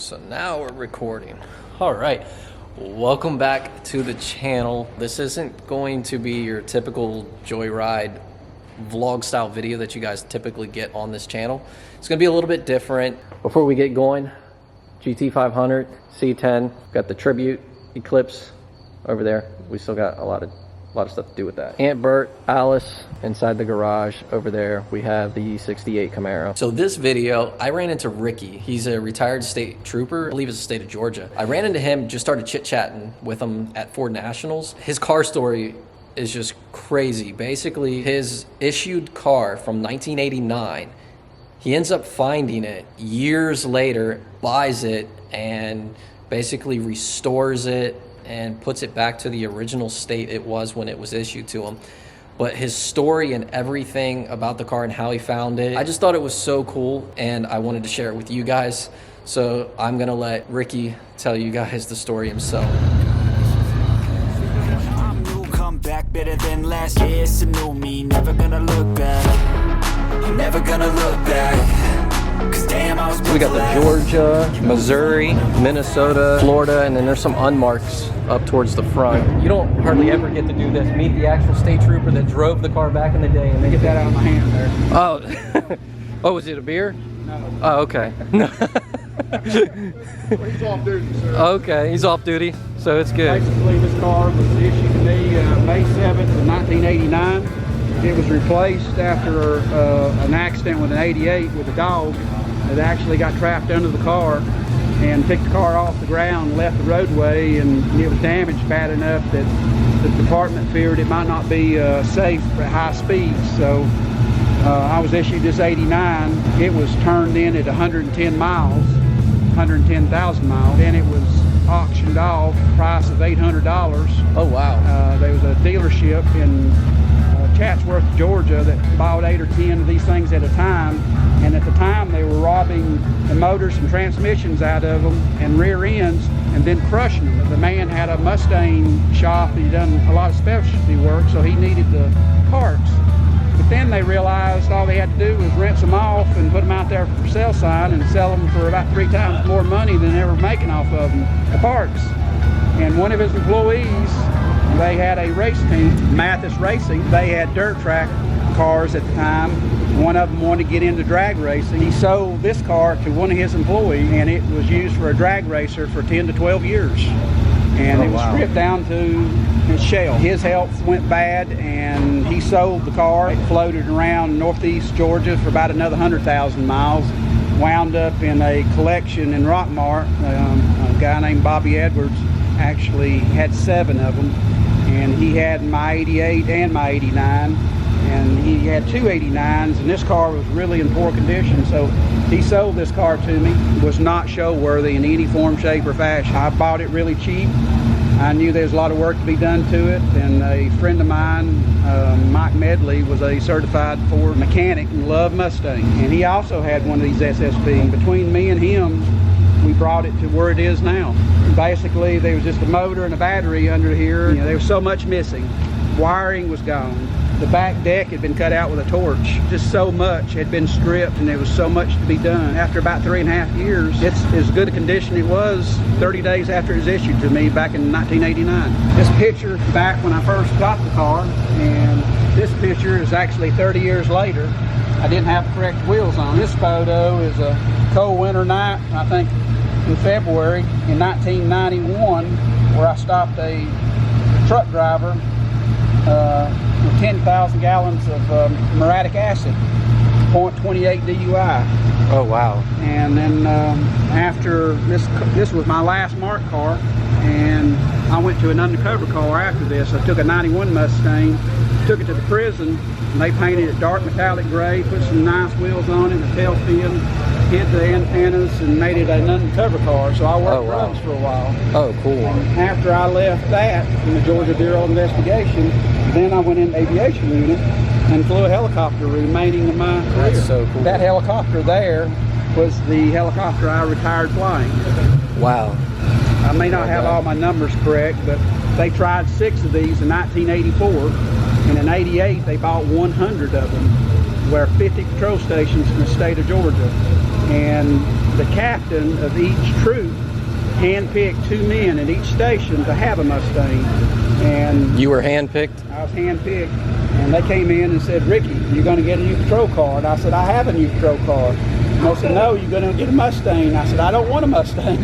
So now we're recording. All right, welcome back to the channel. This isn't going to be your typical Joyride vlog style video that you guys typically get on this channel. It's gonna be a little bit different. Before we get going, GT500, C10, got the Tribute, Eclipse over there. We still got a lot of stuff to do with that. Aunt Bert, Alice inside the garage. Over there we have the 68 Camaro. So this video, I ran into Ricky. He's a retired state trooper, I believe it's the state of Georgia. I ran into him, just started chit-chatting with him at Ford Nationals. His car story is just crazy. Basically, his issued car from 1989, he ends up finding it years later, buys it, and basically restores it and puts it back to the original state it was when it was issued to him. But his story and everything about the car and how he found it, I just thought it was so cool, and I wanted to share it with you guys. So I'm gonna let Ricky tell you guys the story himself. I'm new, come back better than last year. It's a new me, never gonna look back. I'm never gonna look back. We got the Georgia, Missouri, Minnesota, Florida, and then there's some unmarks up towards the front. You don't hardly ever get to do this. Meet the actual state trooper that drove the car back in the day and then get that out of my hand there. Oh, oh, was it a beer? No. Oh, okay. No. He's off duty, sir. Okay, he's off duty, so it's good. Basically, this car was issued to me May 7th of 1989. It was replaced after an accident with an 88 with a dog that actually got trapped under the car and picked the car off the ground, left the roadway, and it was damaged bad enough that the department feared it might not be safe at high speeds. So I was issued this 89. It was turned in at 110 miles, 110,000 miles, and it was auctioned off, price of $800. Oh wow. There was a dealership in Chatsworth, Georgia that bought 8 or 10 of these things at a time, and at the time they were robbing the motors and transmissions out of them and rear ends and then crushing them. The man had a Mustang shop, he'd done a lot of specialty work, so he needed the parts. But then they realized all they had to do was rinse them off and put them out there for sale sign and sell them for about 3 times more money than they were making off of them, the parts. And one of his employees, they had a race team, Mathis Racing. They had dirt track cars at the time. One of them wanted to get into drag racing. He sold this car to one of his employees, and it was used for a drag racer for 10 to 12 years. And it was stripped down to his shell. His health went bad, and he sold the car. It floated around northeast Georgia for about another 100,000 miles. Wound up in a collection in Rockmart. A guy named Bobby Edwards actually had 7 of them. And he had my 88 and my 89, and he had 2 89s, and this car was really in poor condition, so he sold this car to me. It was not show worthy in any form, shape, or fashion. I bought it really cheap. I knew there was a lot of work to be done to it, and a friend of mine, Mike Medley, was a certified Ford mechanic and loved Mustang, and he also had one of these SSP. Between me and him, we brought it to where it is now. Basically, there was just a motor and a battery under here. You know, there was so much missing. Wiring was gone. The back deck had been cut out with a torch. Just so much had been stripped, and there was so much to be done. After about 3.5 years, it's as good a condition it was 30 days after it was issued to me back in 1989. This picture back when I first got the car, and this picture is actually 30 years later. I didn't have the correct wheels on. This photo is a cold winter night, I think in February in 1991, where I stopped a truck driver with 10,000 gallons of muriatic acid, .28 DUI. Oh wow. And then after this was my last marked car, and I went to an undercover car after this. I took a 91 Mustang, took it to the prison, and they painted it dark metallic gray, put some nice wheels on it, a tail fin, hid the antennas, and made it an undercover car. So I worked drugs for a while. Oh, cool. And after I left that in the Georgia Bureau of Investigation, then I went in the aviation unit and flew a helicopter remaining of my career. That's so cool. That helicopter there was the helicopter I retired flying. Wow. I may not have all my numbers correct, but they tried 6 of these in 1984, and in 88 they bought 100 of them. Where 50 patrol stations in the state of Georgia, and the captain of each troop handpicked 2 men at each station to have a Mustang. And you were handpicked? I was handpicked, and they came in and said, "Ricky, you're going to get a new patrol car." And I said, "I have a new patrol car." And they said, "No, you're going to get a Mustang." I said, "I don't want a Mustang."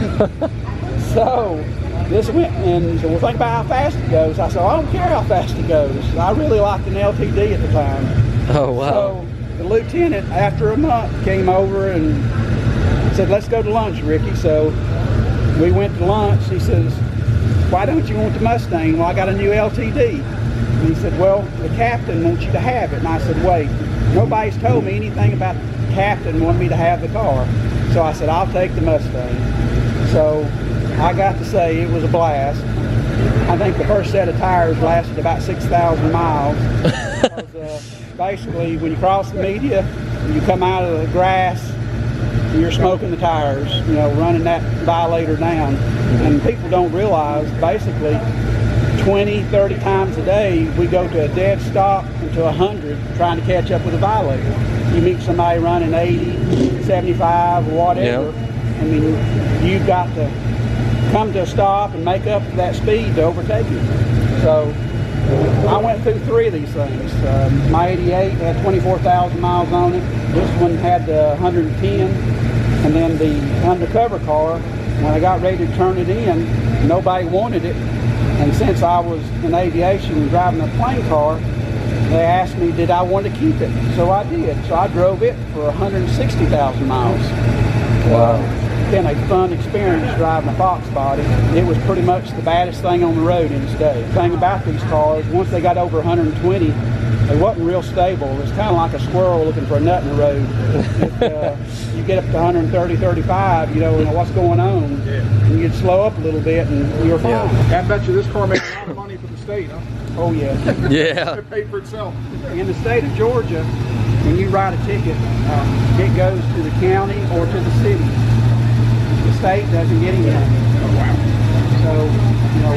So this went, and so we'll think about how fast it goes. I said, "I don't care how fast it goes." I really liked an LTD at the time. Oh, wow. So the lieutenant, after a month, came over and said, "Let's go to lunch, Ricky." So we went to lunch. He says, "Why don't you want the Mustang?" "Well, I got a new LTD." And he said, "Well, the captain wants you to have it." And I said, "Wait, nobody's told me anything about the captain wanting me to have the car." So I said, "I'll take the Mustang." So I got to say it was a blast. I think the first set of tires lasted about 6,000 miles. Because, basically, when you cross the media, you come out of the grass, you're smoking the tires, you know, running that violator down. And people don't realize, basically, 20, 30 times a day, we go to a dead stop into 100 trying to catch up with a violator. You meet somebody running 80, 75, or whatever. Yeah. I mean, you've got to come to a stop and make up that speed to overtake you. So I went through 3 of these things. My 88 had 24,000 miles on it. This one had 110. And then the undercover car, when I got ready to turn it in, nobody wanted it. And since I was in aviation driving a plane car, they asked me, did I want to keep it? So I did. So I drove it for 160,000 miles. Wow. Been a fun experience driving a Foxbody. It was pretty much the baddest thing on the road in its day. The thing about these cars, once they got over 120, they wasn't real stable. It's kind of like a squirrel looking for a nut in the road. If you get up to 130, 35, you know what's going on. And you'd slow up a little bit and you're fine. I bet you this car made a lot of money for the state, huh? Oh, yeah. Yeah. It paid for itself. In the state of Georgia, when you write a ticket, it goes to the county or to the city. The state doesn't get anything. So, you know,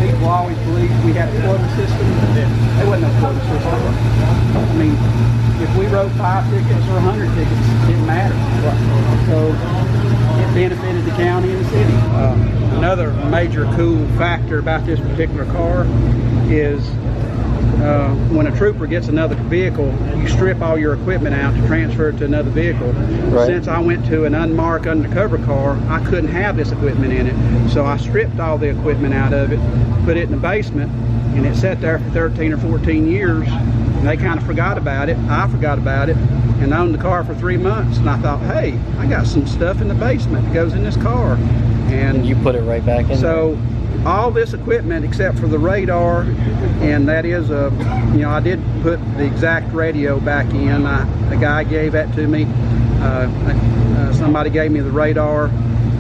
people always believe we had a quota system. There wasn't no quota system. I mean, if we wrote 5 tickets or 100 tickets, it didn't matter. So it benefited the county and the city. Another major cool factor about this particular car is when a trooper gets another vehicle, you strip all your equipment out to transfer it to another vehicle. Right. Since I went to an unmarked undercover car, I couldn't have this equipment in it. So I stripped all the equipment out of it, put it in the basement, and it sat there for 13 or 14 years. And they kind of forgot about it. I forgot about it and owned the car for 3 months. And I thought, hey, I got some stuff in the basement that goes in this car. And you put it right back in. So all this equipment except for the radar, and that is a, you know, I did put the exact radio back in. The guy gave that to me. Somebody gave me the radar,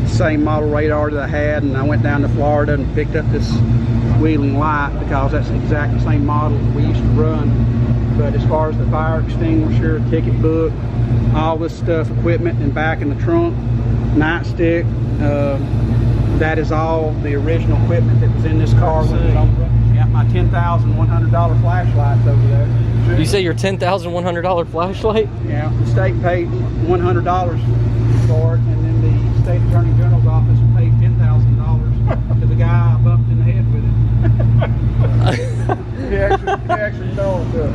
same model radar that I had, and I went down to Florida and picked up this Wheeling Light because that's the exact same model that we used to run. But as far as the fire extinguisher, ticket book, all this stuff, equipment, and back in the trunk, nightstick, that is all the original equipment that was in this car. Got my $10,100 flashlights over there. You say your $10,100 flashlight? Yeah, the state paid $100 for it, and then the state attorney general's office paid $10,000 to the guy I bumped in the head with it. He actually knows it.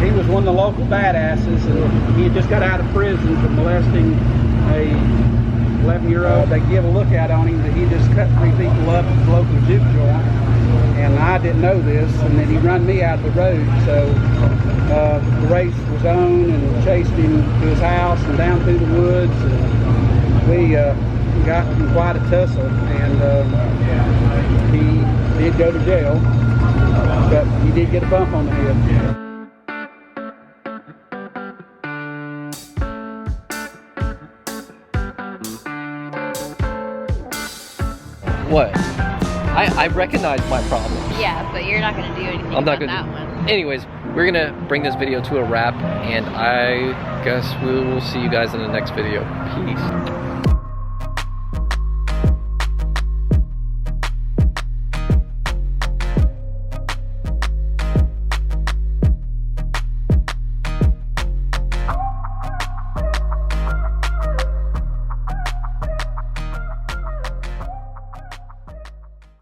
He was one of the local badasses, and he had just got out of prison for molesting a 11-year-old. They give a look at on him that he just cut 3 people up at the local juke joint, and I didn't know this, and then he run me out of the road. So the race was on and chased him to his house and down through the woods, and we got in quite a tussle, and he did go to jail, but he did get a bump on the head. What? I recognize my problem. Yeah, but you're not gonna do anything I'm not about gonna that one. Anyways, we're gonna bring this video to a wrap, and I guess we will see you guys in the next video. Peace.